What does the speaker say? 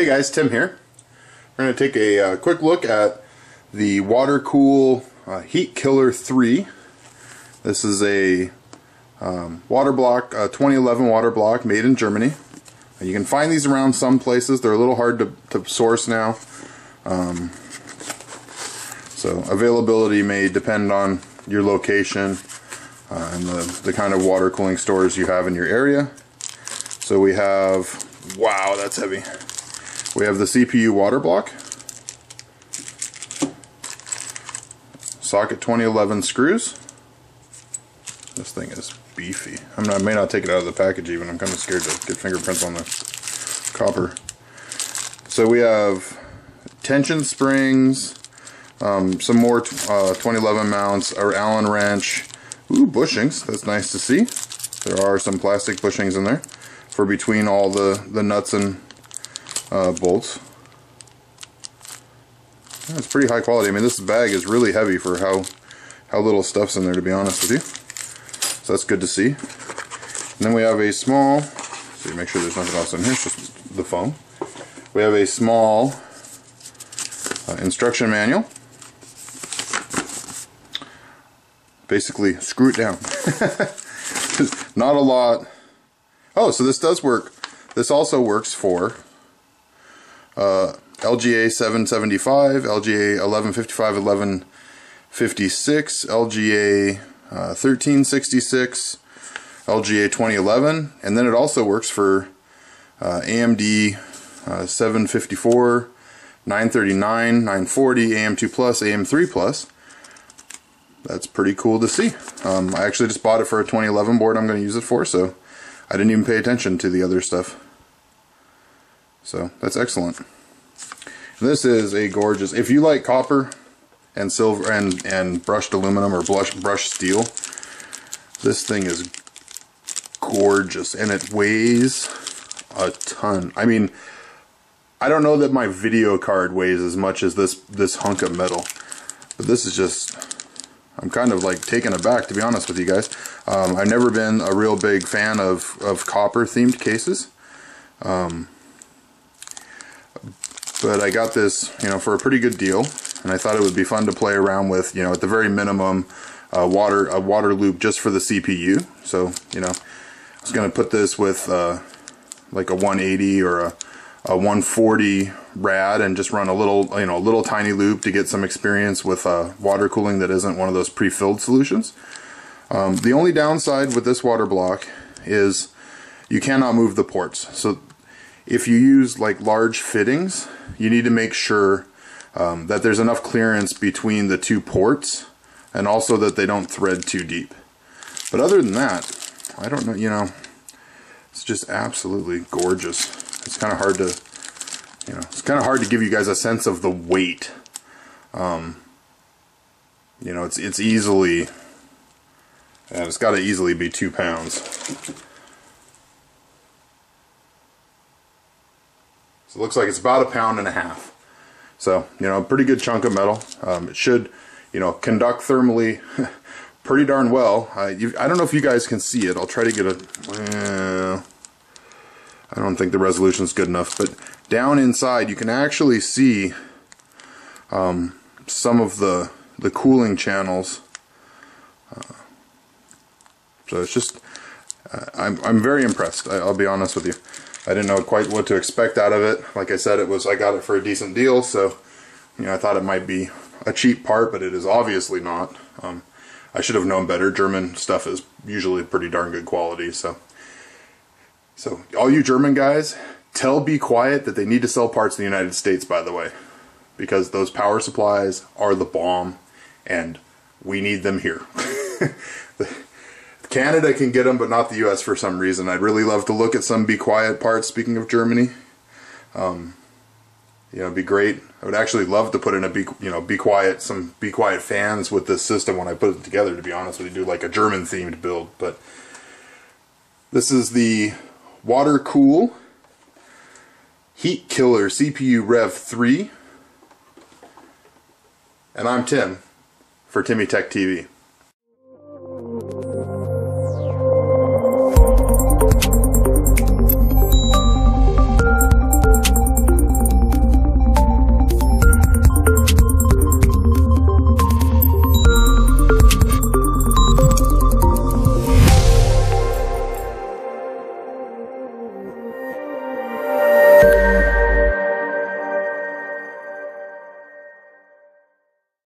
Hey guys, Tim here. We're going to take a quick look at the Watercool Heatkiller 3. This is a water block, 2011 water block made in Germany. You can find these around some places. They're a little hard to source now. So availability may depend on your location and the kind of water cooling stores you have in your area. So we have, wow, that's heavy. We have the CPU water block, socket 2011 screws. This thing is beefy. I may not take it out of the package even. I'm kind of scared to get fingerprints on the copper. So we have tension springs, some more 2011 mounts, our Allen wrench. Ooh, bushings. That's nice to see. There are some plastic bushings in there for between all the nuts and bolts. It's pretty high quality. I mean, this bag is really heavy for how little stuff's in there, to be honest with you. So that's good to see. And then we have a small, so you make sure there's nothing else in here, it's just the foam. We have a small instruction manual. Basically, screw it down. Not a lot. Oh, so this does work. This also works for LGA 775, LGA 1155, 1156, LGA 1366, LGA 2011, and then it also works for AMD 754, 939, 940, AM2 Plus, AM3 Plus. That's pretty cool to see. I actually just bought it for a 2011 board I'm going to use it for, so I didn't even pay attention to the other stuff. So that's excellent. This is a gorgeous, if you like copper and silver and brushed aluminum or brushed steel, this thing is gorgeous, and it weighs a ton. I mean, I don't know that my video card weighs as much as this hunk of metal, but this is just, I'm kind of like taken aback, to be honest with you guys. I've never been a real big fan of copper themed cases. But I got this, for a pretty good deal, and I thought it would be fun to play around with, at the very minimum, a water loop just for the CPU. So, I was going to put this with like a 180 or a 140 rad and just run a little tiny loop to get some experience with water cooling that isn't one of those pre-filled solutions. The only downside with this water block is you cannot move the ports. So if you use like large fittings, you need to make sure that there's enough clearance between the two ports, and also that they don't thread too deep. But other than that, I don't know, it's just absolutely gorgeous. It's kind of hard to, it's kind of hard to give you guys a sense of the weight. It's easily, and it's got to easily be 2 pounds. So it looks like it's about 1.5 pounds. So, a pretty good chunk of metal. It should, conduct thermally pretty darn well. I don't know if you guys can see it. I'll try to get a, I don't think the resolution's good enough, but down inside you can actually see some of the cooling channels. So it's just, I'm very impressed. I'll be honest with you. I didn't know quite what to expect out of it. Like I said, I got it for a decent deal, so I thought it might be a cheap part, but it is obviously not. I should have known better. German stuff is usually pretty darn good quality. So all you German guys, tell Be Quiet that they need to sell parts in the United States, by the way, because those power supplies are the bomb, and we need them here. Canada can get them, but not the U.S. for some reason. I'd really love to look at some Be Quiet parts, speaking of Germany. It'd be great. I would actually love to put in some Be Quiet fans with this system when I put it together, to be honest with you, do like a German themed build. But this is the Watercool Heatkiller CPU Rev 3. And I'm Tim for TimmyTechTV.